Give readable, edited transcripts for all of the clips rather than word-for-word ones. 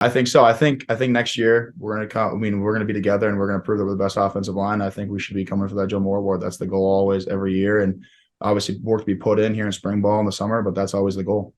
I think so. I think next year we're gonna come. I mean, we're gonna be together and we're gonna prove that we're the best offensive line. I think we should be coming for that Joe Moore Award. That's the goal always every year, and obviously work to be put in here in spring ball in the summer, but that's always the goal.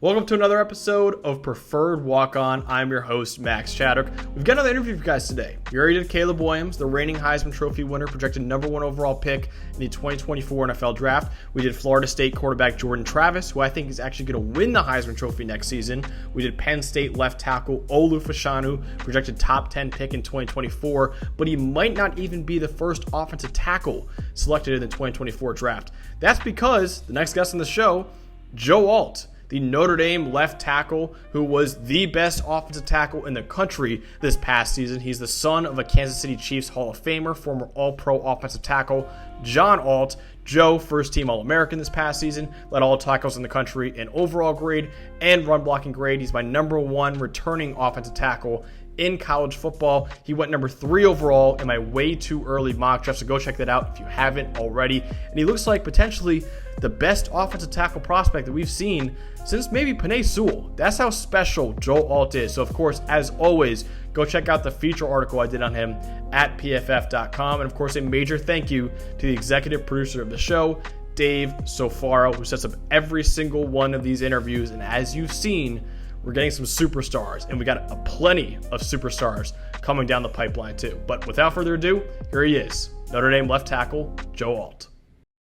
Welcome to another episode of Preferred Walk On. I'm your host, Max Chadwick. We've got another interview for you guys today. We already did Caleb Williams, the reigning Heisman Trophy winner, projected number one overall pick in the 2024 NFL Draft. We did Florida State quarterback Jordan Travis, who I think is actually going to win the Heisman Trophy next season. We did Penn State left tackle Olu Fashanu, projected top 10 pick in 2024, but he might not even be the first offensive tackle selected in the 2024 draft. That's because the next guest on the show, Joe Alt, the Notre Dame left tackle who was the best offensive tackle in the country this past season. He's the son of a Kansas City Chiefs Hall of Famer, former All-Pro offensive tackle John Alt. Joe, first-team All-American this past season, led all tackles in the country in overall grade and run-blocking grade. He's my number one returning offensive tackle in college football. He went number 3 overall in my way too early mock draft, so go check that out if you haven't already. And he looks like potentially the best offensive tackle prospect that we've seen since maybe Penei Sewell. That's how special Joe Alt is. So, of course, as always, go check out the feature article I did on him at pff.com. And, of course, a major thank you to the executive producer of the show, Dave Sofaro, who sets up every single one of these interviews. And as you've seen, we're getting some superstars, and we got a plenty of superstars coming down the pipeline too. But without further ado, here he is, Notre Dame left tackle, Joe Alt.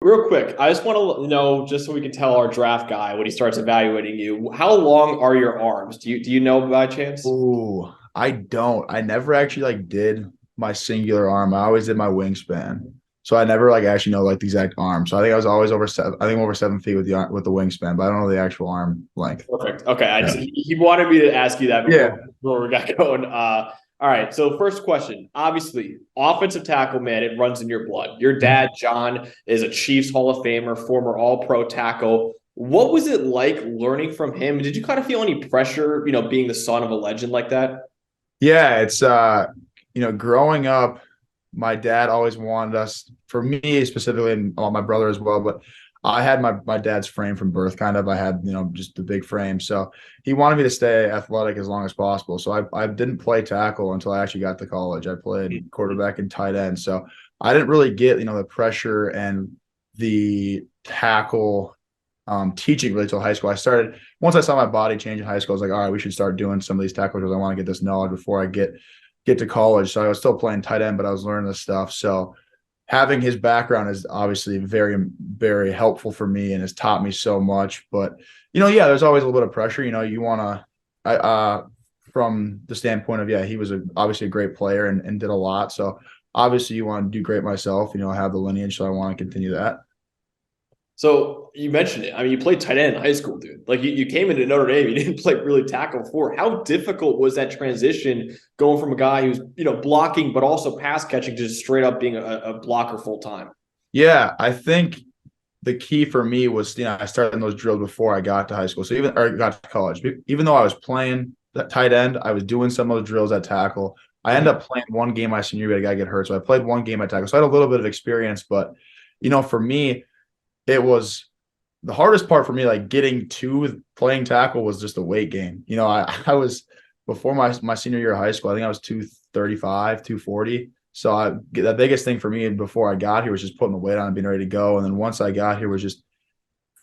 Real quick, I just want to know, just so we can tell our draft guy when he starts evaluating you, how long are your arms? Do you know by chance? Ooh, I don't. I never actually did my singular arm. I always did my wingspan. So I never actually know the exact arm. So I think I was always over 7. I think I'm over 7 feet with the wingspan, but I don't know the actual arm length. Perfect. Okay, he wanted me to ask you that before we got going. All right, so first question. Obviously, offensive tackle, man, it runs in your blood. Your dad, John, is a Chiefs Hall of Famer, former All-Pro tackle. What was it like learning from him? Did you kind of feel any pressure, being the son of a legend like that? Yeah, it's growing up, my dad always wanted us, for me specifically, and my brother as well, but I had my dad's frame from birth, kind of. I had, just the big frame. So he wanted me to stay athletic as long as possible. So I didn't play tackle until I actually got to college. I played quarterback and tight end. So I didn't really get, the pressure and the tackle teaching really till high school. Once I saw my body change in high school, I was like, all right, we should start doing some of these tackle drills. I want to get this knowledge before I get to college. So I was still playing tight end, but I was learning this stuff. So having his background is obviously very, very helpful for me and has taught me so much. But, yeah, there's always a little bit of pressure. You want to, from the standpoint of, he was obviously a great player and did a lot. So obviously you want to do great myself, I have the lineage, so I want to continue that. So you mentioned it. I mean, you played tight end in high school, dude. You came into Notre Dame, you didn't play really tackle before. How difficult was that transition going from a guy who's, blocking but also pass catching to just straight up being a blocker full time? Yeah, I think the key for me was, I started in those drills before I got to high school. So got to college. Even though I was playing that tight end, I was doing some of those drills at tackle. I ended up playing one game my senior year, but a guy get hurt. So I played one game at tackle. So I had a little bit of experience, but, for me, it was the hardest part for me, getting to playing tackle was just a weight gain. I was before my senior year of high school, I think I was 235, 240. So the biggest thing for me before I got here was just putting the weight on and being ready to go. And then once I got here was just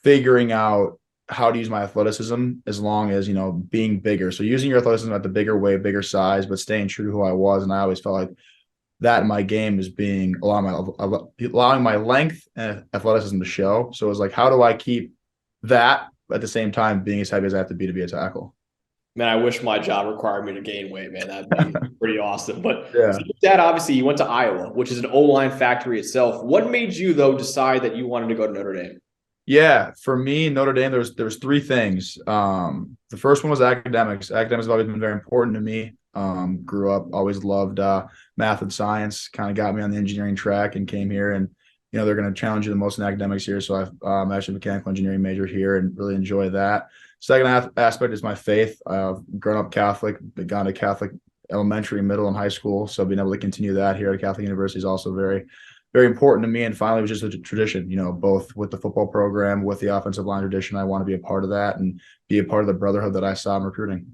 figuring out how to use my athleticism as long as, being bigger. So using your athleticism at the bigger weight, bigger size, but staying true to who I was. And I always felt like that in my game is allowing my length and athleticism to show. So it was like, how do I keep that at the same time being as heavy as I have to be a tackle? Man, I wish my job required me to gain weight, man. That'd be pretty awesome. But Yeah. So your dad, obviously, you went to Iowa, which is an O-line factory itself. What made you, though, decide that you wanted to go to Notre Dame? Yeah, for me, Notre Dame, there was 3 things. The first one was academics. Academics have always been very important to me. Grew up, always loved math and science, kind of got me on the engineering track and came here. And, they're going to challenge you the most in academics here. So I'm actually a mechanical engineering major here and really enjoy that. Second aspect is my faith. I've grown up Catholic, gone to Catholic elementary, middle, and high school. So being able to continue that here at Catholic University is also very, very important to me. And finally, it was just a tradition, both with the football program, with the offensive line tradition. I want to be a part of that and be a part of the brotherhood that I saw in recruiting.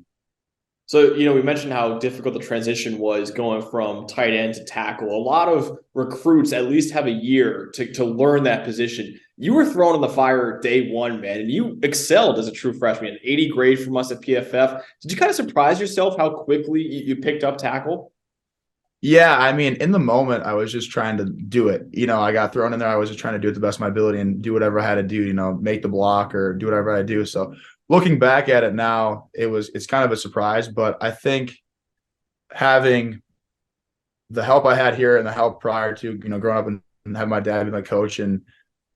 So, we mentioned how difficult the transition was going from tight end to tackle. A lot of recruits at least have a year to learn that position. You were thrown in the fire day one, man, and you excelled as a true freshman. An 80 grade from us at PFF. Did you kind of surprise yourself how quickly you picked up tackle? Yeah, I mean, in the moment, I was just trying to do it. I got thrown in there. I was just trying to do it the best of my ability and do whatever I had to do, make the block or do whatever I do. So looking back at it now, it's kind of a surprise, but I think having the help I had here and the help prior to, growing up and having my dad be my coach and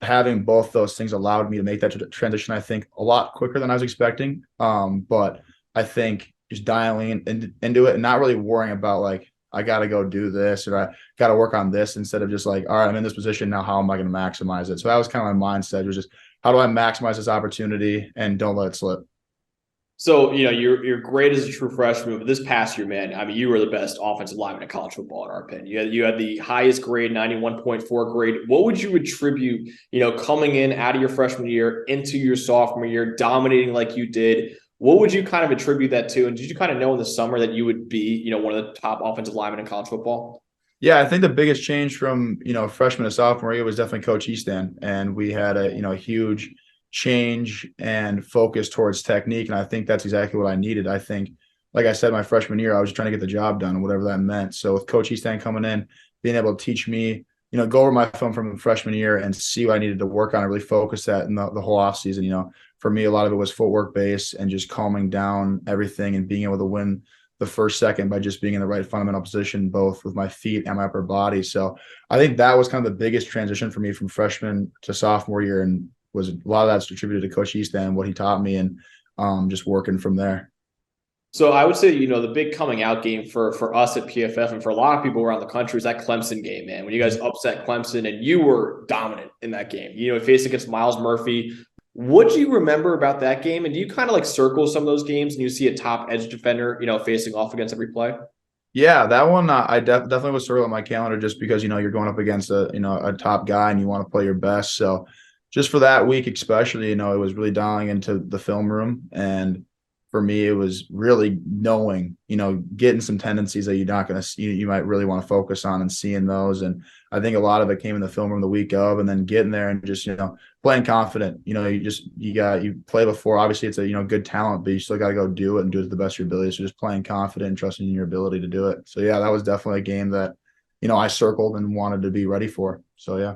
having both those things allowed me to make that transition, I think, a lot quicker than I was expecting. But I think just dialing into it and not really worrying about like, I got to go do this or I got to work on this instead of just like, all right, I'm in this position now. How am I going to maximize it? So that was kind of my mindset, was just how do I maximize this opportunity and don't let it slip. So, you're great as a true freshman, but this past year, man, I mean, you were the best offensive lineman in college football, in our opinion. You had the highest grade, 91.4 grade. What would you attribute, coming in out of your freshman year into your sophomore year, dominating like you did? What would you kind of attribute that to? And did you kind of know in the summer that you would be, one of the top offensive linemen in college football? Yeah, I think the biggest change from, freshman to sophomore year was definitely Coach Easton. And we had a huge change and focus towards technique. And I think that's exactly what I needed. I think, like I said, my freshman year, I was just trying to get the job done, whatever that meant. So with Coach Easton coming in, being able to teach me, go over my film from freshman year and see what I needed to work on and really focus that in the whole off season. For me, a lot of it was footwork based and just calming down everything and being able to win the first second by just being in the right fundamental position, both with my feet and my upper body. So I think that was kind of the biggest transition for me from freshman to sophomore year, and was a lot of that's attributed to Coach Easton and what he taught me, and just working from there. So I would say, the big coming out game for us at PFF and for a lot of people around the country is that Clemson game, man. When you guys upset Clemson and you were dominant in that game, faced against Miles Murphy. What do you remember about that game? And do you kind of like circle some of those games and you see a top edge defender, facing off against every play? Yeah, that one I definitely was sort of on my calendar just because you're going up against a top guy and you want to play your best. So just for that week especially, it was really dialing into the film room, and for me it was really knowing, getting some tendencies that you're not going to see, you might really want to focus on and seeing those. And I think a lot of it came in the film room the week of, and then getting there and just playing confident. You play before. Obviously, it's a good talent, but you still got to go do it and do it to the best of your ability. So just playing confident and trusting in your ability to do it. So yeah, that was definitely a game that I circled and wanted to be ready for. So yeah.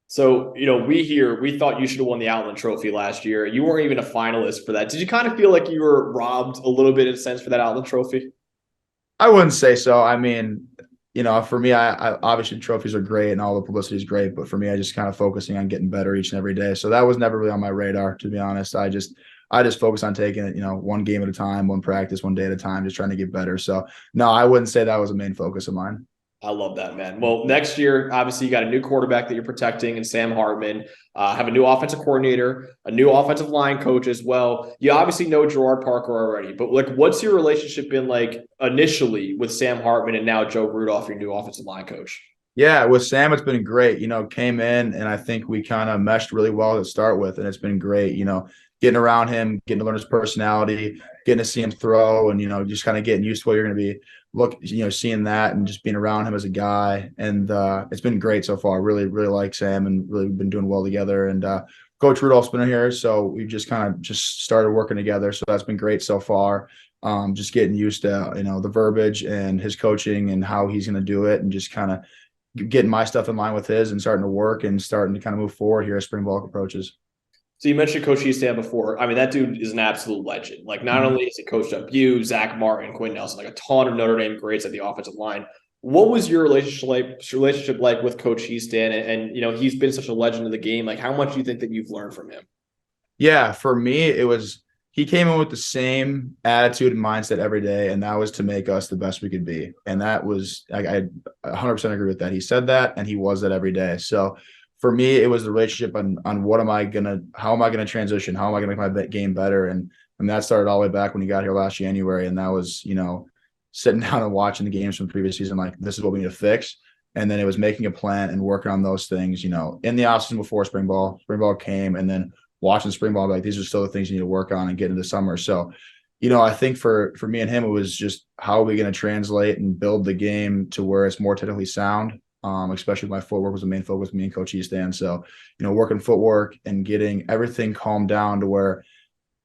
So, we thought you should have won the Outland Trophy last year. You weren't even a finalist for that. Did you kind of feel like you were robbed a little bit in a sense for that Outland Trophy? I wouldn't say so. I mean, for me, I obviously trophies are great and all the publicity is great, but for me, I just kind of focusing on getting better each and every day. So that was never really on my radar, to be honest. I just focus on taking it, one game at a time, one practice, one day at a time, just trying to get better. So no, I wouldn't say that was a main focus of mine. I love that, man. Well, next year, obviously, you got a new quarterback that you're protecting in Sam Hartman, have a new offensive coordinator, a new offensive line coach as well. You obviously know Gerard Parker already, but what's your relationship been like initially with Sam Hartman and now Joe Rudolph, your new offensive line coach? Yeah, with Sam, it's been great. Came in and I think we kind of meshed really well to start with, and it's been great. Getting around him, getting to learn his personality, getting to see him throw, and just kind of getting used to what you're going to be seeing that and just being around him as a guy. And it's been great so far. Really, really like Sam and really been doing well together. And Coach Rudolph's been here, so we've just kind of just started working together. So that's been great so far. Just getting used to the verbiage and his coaching and how he's going to do it, and just kind of getting my stuff in line with his and starting to work and starting to kind of move forward here as spring ball approaches. So you mentioned Coach Easton before. I mean, that dude is an absolute legend. Like, not only has he coached up you, Zach Martin, Quinn Nelson, like a ton of Notre Dame greats at the offensive line. What was your relationship like with Coach Easton? And he's been such a legend of the game. Like, how much do you think that you've learned from him? Yeah, for me, he came in with the same attitude and mindset every day, and that was to make us the best we could be. And that was, I 100% agree with that. He said that, and he was that every day. So for me, it was the relationship on how am I gonna transition? How am I gonna make my game better? And that started all the way back when he got here last January, and that was sitting down and watching the games from the previous season, like this is what we need to fix. And then it was making a plan and working on those things, in the offseason before spring ball. Spring ball came, and then watching spring ball, like these are still the things you need to work on and get into the summer. So I think for me and him, it was just how are we going to translate and build the game to where it's more technically sound. Especially my footwork was the main focus of me and Coach Eastan. So, working footwork and getting everything calmed down to where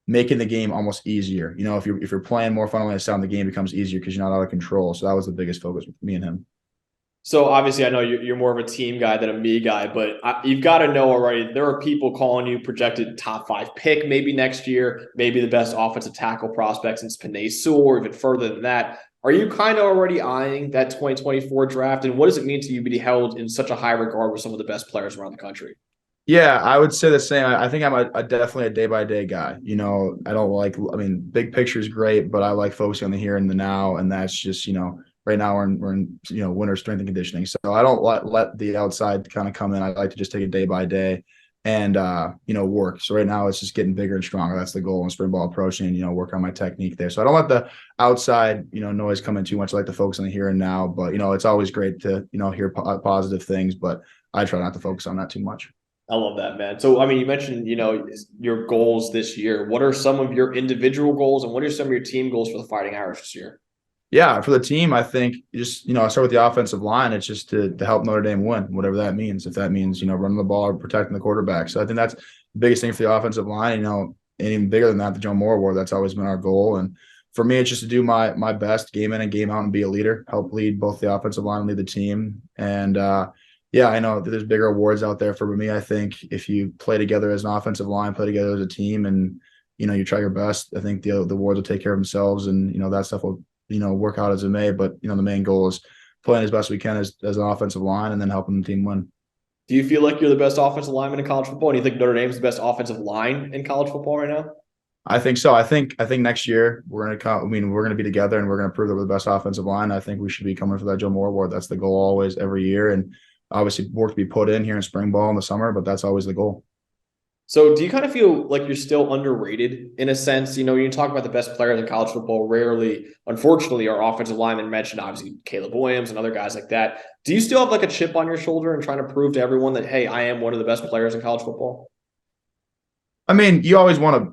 making the game almost easier. If you're playing more fundamentally sound, the game becomes easier because you're not out of control. So that was the biggest focus with me and him. So obviously, I know you're more of a team guy than a me guy, but you've got to know already. There are people calling you projected top 5 pick maybe next year, maybe the best offensive tackle prospect since Penei Sewell, or even further than that. Are you kind of already eyeing that 2024 draft? And what does it mean to you to be held in such a high regard with some of the best players around the country? Yeah, I would say the same. I think I'm definitely a day by day guy. I don't big picture is great, but I like focusing on the here and the now. And that's just, right now we're in winter strength and conditioning. So I don't let the outside kind of come in. I like to just take it day by day and, work. So right now it's just getting bigger and stronger. That's the goal in spring ball approaching, work on my technique there. So I don't let the outside, noise come in too much. I like to focus on the here and now, but, it's always great to, hear positive things, but I try not to focus on that too much. I love that, man. So, I mean, you mentioned, your goals this year. What are some of your individual goals and what are some of your team goals for the Fighting Irish this year? Yeah, for the team, I think just, I start with the offensive line. It's just to help Notre Dame win, whatever that means. If that means, running the ball or protecting the quarterback. So I think that's the biggest thing for the offensive line, and even bigger than that, the Joe Moore Award. That's always been our goal. And for me, it's just to do my best game in and game out and be a leader, help lead both the offensive line and lead the team. And yeah, I know that there's bigger awards out there for me. I think if you play together as an offensive line, play together as a team, and you try your best, I think the awards will take care of themselves, and that stuff will work out as it may. But the main goal is playing as best we can as an offensive line, and then helping the team win. Do you feel like you're the best offensive lineman in college football? Do you think Notre Dame's the best offensive line in college football right now? I think so. I think next year we're gonna come. I mean, we're gonna be together and we're gonna prove that we're the best offensive line. I think we should be coming for that Joe Moore Award. That's the goal always, every year, and obviously work to be put in here in spring ball in the summer, but that's always the goal. So do you kind of feel like you're still underrated in a sense? You talk about the best players in college football, rarely, unfortunately, are offensive linemen mentioned, obviously Caleb Williams and other guys like that. Do you still have like a chip on your shoulder and trying to prove to everyone that, hey, I am one of the best players in college football? I mean, you always want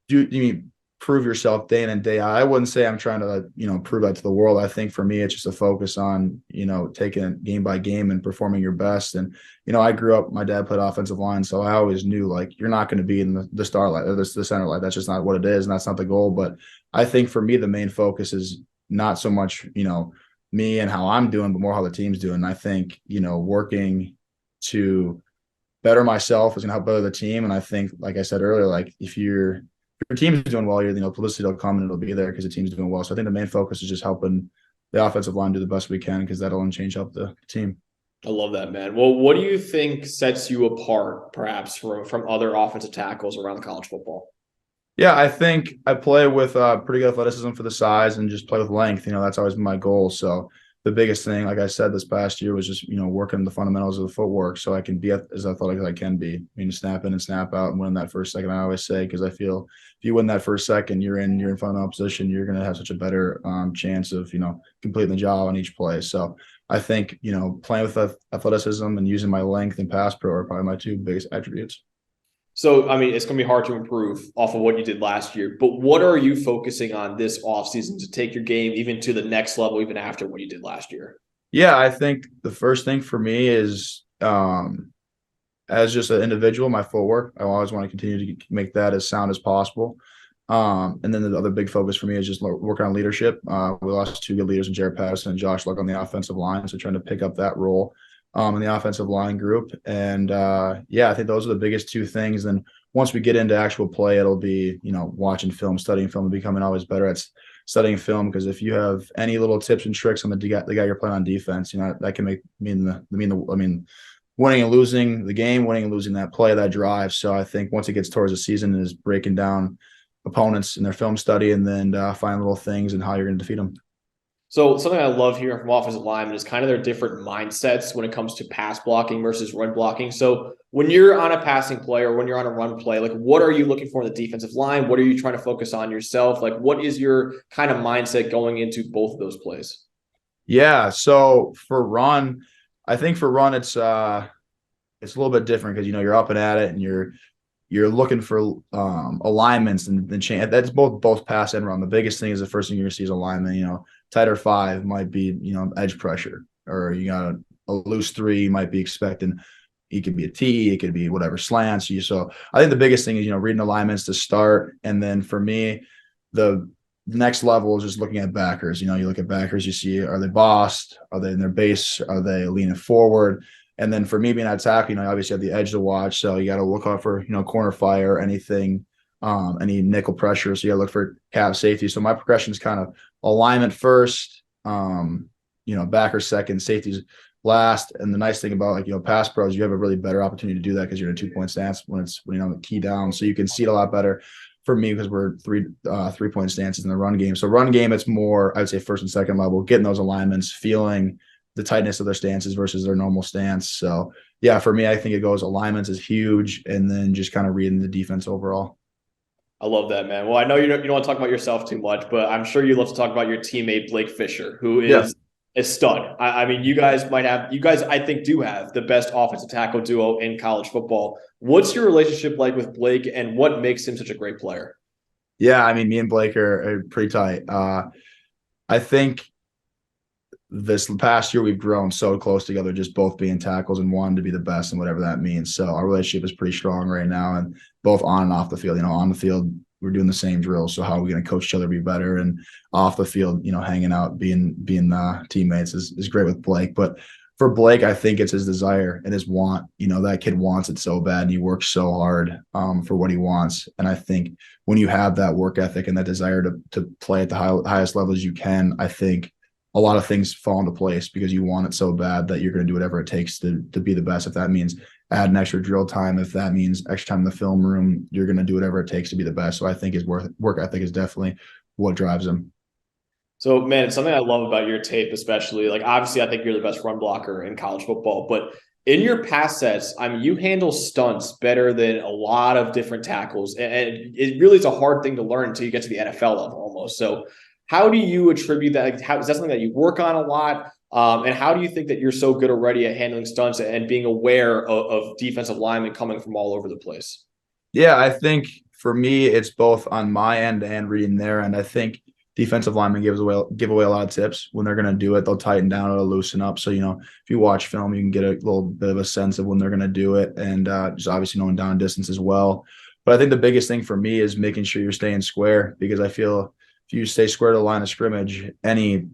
to prove yourself day in and day out. I wouldn't say I'm trying to, prove that to the world. I think for me, it's just a focus on, taking it game by game and performing your best. And, I grew up, my dad played offensive line. So I always knew like, you're not going to be in the starlight or the center light. That's just not what it is. And that's not the goal. But I think for me, the main focus is not so much, me and how I'm doing, but more how the team's doing. And I think, working to better myself is going to help better the team. And I think, like I said earlier, like if your team is doing well, publicity will come and it'll be there because the team's doing well. So I think the main focus is just helping the offensive line do the best we can because that'll in change help the team. I love that, man. Well, what do you think sets you apart, perhaps, from other offensive tackles around college football? Yeah, I think I play with pretty good athleticism for the size and just play with length. That's always been my goal. So the biggest thing, like I said, this past year was just, working the fundamentals of the footwork so I can be as athletic as I can be. I mean, snap in and snap out and win that first second, I always say, because I feel if you win that first second, you're in fundamental position, you're going to have such a better chance of, completing the job on each play. So I think, playing with athleticism and using my length and pass pro are probably my two biggest attributes. So, I mean, it's going to be hard to improve off of what you did last year, but what are you focusing on this offseason to take your game even to the next level, even after what you did last year? Yeah, I think the first thing for me is as just an individual, my footwork. I always want to continue to make that as sound as possible. And then the other big focus for me is just working on leadership. We lost two good leaders in Jared Patterson and Josh Luck on the offensive line, so trying to pick up that role in the offensive line group. And yeah, I think those are the biggest two things. Then once we get into actual play, it'll be, watching film, studying film, and becoming always better at studying film. Because if you have any little tips and tricks on the guy you're playing on defense, that can mean winning and losing the game, winning and losing that play, that drive. So I think once it gets towards the season is breaking down opponents in their film study and then find little things and how you're going to defeat them. So something I love hearing from offensive linemen is kind of their different mindsets when it comes to pass blocking versus run blocking. So when you're on a passing play or when you're on a run play, like what are you looking for in the defensive line? What are you trying to focus on yourself? Like what is your kind of mindset going into both of those plays? Yeah. So for run, I think for run, it's a little bit different because, you're up and at it and you're you're looking for alignments and change. That's both pass and run. The biggest thing is the first thing you're gonna see is alignment. Tighter five might be edge pressure, or you got a loose three might be expecting. It could be a T, it could be whatever slants you. So I think the biggest thing is reading alignments to start, and then for me, the next level is just looking at backers. You look at backers, you see, are they bossed? Are they in their base? Are they leaning forward? And then for me being at tackle, you obviously have the edge to watch. So you got to look out for, corner fire, anything, any nickel pressure. So you got to look for cap safety. So my progression is kind of alignment first, backer second, safeties last. And the nice thing about pass pros, you have a really better opportunity to do that because you're in a 2-point stance when it's, the key down. So you can see it a lot better. For me, because we're 3-point stances in the run game. So run game, it's more, I would say, first and second level, getting those alignments, feeling the tightness of their stances versus their normal stance. So yeah, for me, I think it goes alignments is huge, and then just kind of reading the defense overall. I love that, man. Well, I know you don't want to talk about yourself too much, but I'm sure you love to talk about your teammate Blake Fisher, who is a stud. I mean, you guys, I think, do have the best offensive tackle duo in college football. What's your relationship like with Blake, and what makes him such a great player? Yeah, I mean, me and Blake are pretty tight. I think this past year we've grown so close together, just both being tackles and wanting to be the best and whatever that means. So our relationship is pretty strong right now, and both on and off the field. On the field, we're doing the same drills. So how are we going to coach each other to be better? And off the field, hanging out, being teammates is great with Blake. But for Blake, I think it's his desire and his want. That kid wants it so bad, and he works so hard for what he wants. And I think when you have that work ethic and that desire to play at the highest levels you can, I think a lot of things fall into place because you want it so bad that you're going to do whatever it takes to be the best. If that means add an extra drill time, if that means extra time in the film room, you're going to do whatever it takes to be the best. So I think his work ethic is definitely what drives him. So, man, it's something I love about your tape, especially. Like, obviously, I think you're the best run blocker in college football, but in your pass sets, I mean, you handle stunts better than a lot of different tackles. And it really is a hard thing to learn until you get to the NFL level almost. So how do you attribute that? Is that something that you work on a lot? And how do you think that you're so good already at handling stunts and being aware of defensive linemen coming from all over the place? Yeah, I think for me, it's both on my end and reading their end. I think defensive linemen give away a lot of tips when they're going to do it. They'll tighten down, it'll loosen up. So, if you watch film, you can get a little bit of a sense of when they're going to do it, and just obviously knowing down distance as well. But I think the biggest thing for me is making sure you're staying square, because I feel if you stay square to the line of scrimmage, any,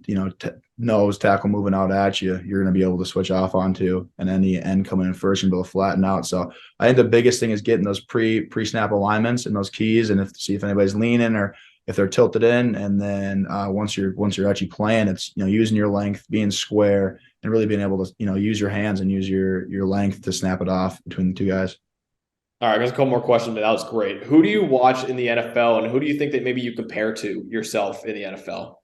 nose tackle moving out at you, you're going to be able to switch off onto, and any end coming in first and be able to flatten out. So I think the biggest thing is getting those pre-snap alignments and those keys, and see if anybody's leaning or if they're tilted in. And then once you're actually playing, it's, using your length, being square, and really being able to, use your hands and use your length to snap it off between the two guys. All right, there's a couple more questions, but that was great. Who do you watch in the NFL, and who do you think that maybe you compare to yourself in the NFL?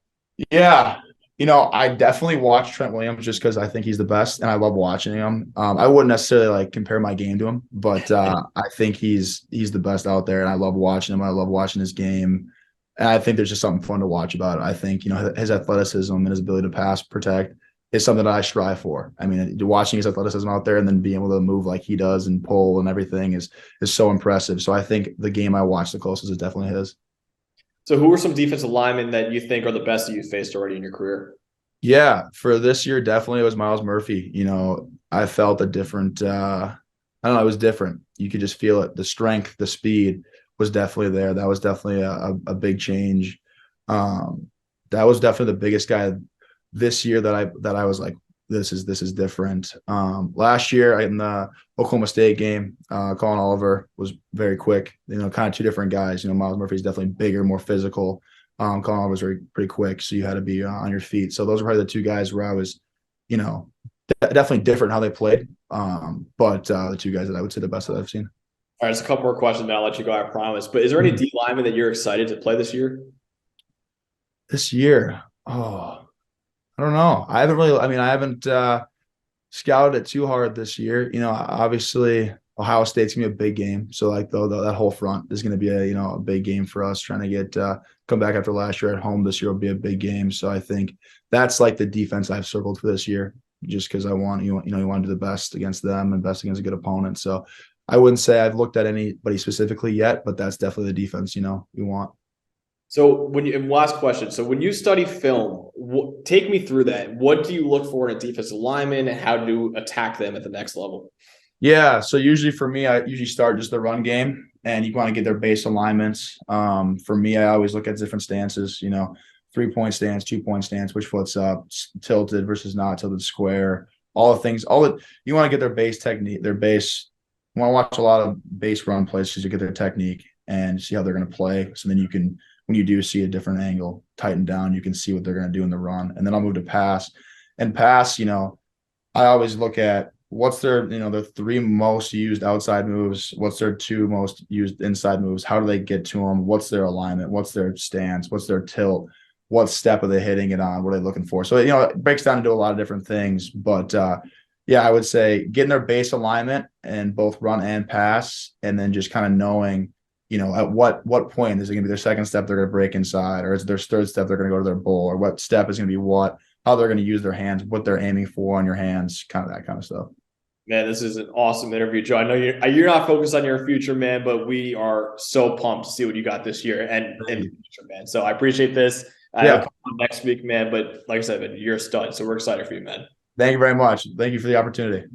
Yeah. I definitely watch Trent Williams just because I think he's the best, and I love watching him. I wouldn't necessarily compare my game to him, but I think he's the best out there, and I love watching him. I love watching his game, and I think there's just something fun to watch about it. I think his athleticism and his ability to pass protect is something that I strive for. I mean, watching his athleticism out there and then being able to move like he does and pull and everything is so impressive. So I think the game I watch the closest is definitely his. So who are some defensive linemen that you think are the best that you've faced already in your career? Yeah, for this year, definitely it was Miles Murphy. I felt a different, I don't know, it was different. You could just feel it. The strength, the speed was definitely there. That was definitely a big change. That was definitely the biggest guy this year that I was like, this is different. Last year in the Oklahoma State game, Colin Oliver was very quick. Kind of two different guys. Miles Murphy's definitely bigger, more physical. Colin Oliver was pretty quick, so you had to be on your feet. So those were probably the two guys where I was, definitely different how they played. But the two guys that I would say the best that I've seen. All right, there's a couple more questions, man. I'll let you go, I promise. But is there any D lineman that you're excited to play this year? This year, I don't know. I haven't scouted it too hard this year. Obviously Ohio State's gonna be a big game. So that whole front is gonna be a big game for us, trying to get come back after last year at home. This year will be a big game. So I think that's like the defense I've circled for this year, just because I want you want to do the best against them and best against a good opponent. So I wouldn't say I've looked at anybody specifically yet, but that's definitely the defense, we want. So and last question. So when you study film, take me through that. What do you look for in a defensive lineman and how to attack them at the next level? Yeah. So usually for me, I usually start just the run game and you want to get their base alignments. For me, I always look at different stances, 3-point stance, 2-point stance, which foot's up, tilted versus not tilted, square, all the things, you want to get their base technique, their base. You want to watch a lot of base run plays because you get their technique and see how they're going to play. So then you can, when you do see a different angle, tighten down, you can see what they're going to do in the run. And then I'll move to pass. And pass, I always look at what's their 3 most used outside moves, what's their 2 most used inside moves, how do they get to them, what's their alignment, what's their stance, what's their tilt, what step are they hitting it on, what are they looking for. So it breaks down into a lot of different things, but yeah, I would say getting their base alignment and both run and pass, and then just kind of knowing at what point is it going to be their second step they're going to break inside, or is it their third step they're going to go to their bull, or what step is going to be what, how they're going to use their hands, what they're aiming for on your hands, kind of that kind of stuff. Man, this is an awesome interview, Joe. I know you're not focused on your future, man, but we are so pumped to see what you got this year and in the future, man. So I appreciate this. I'll come on next week, man. But like I said, man, you're a stud. So we're excited for you, man. Thank you very much. Thank you for the opportunity.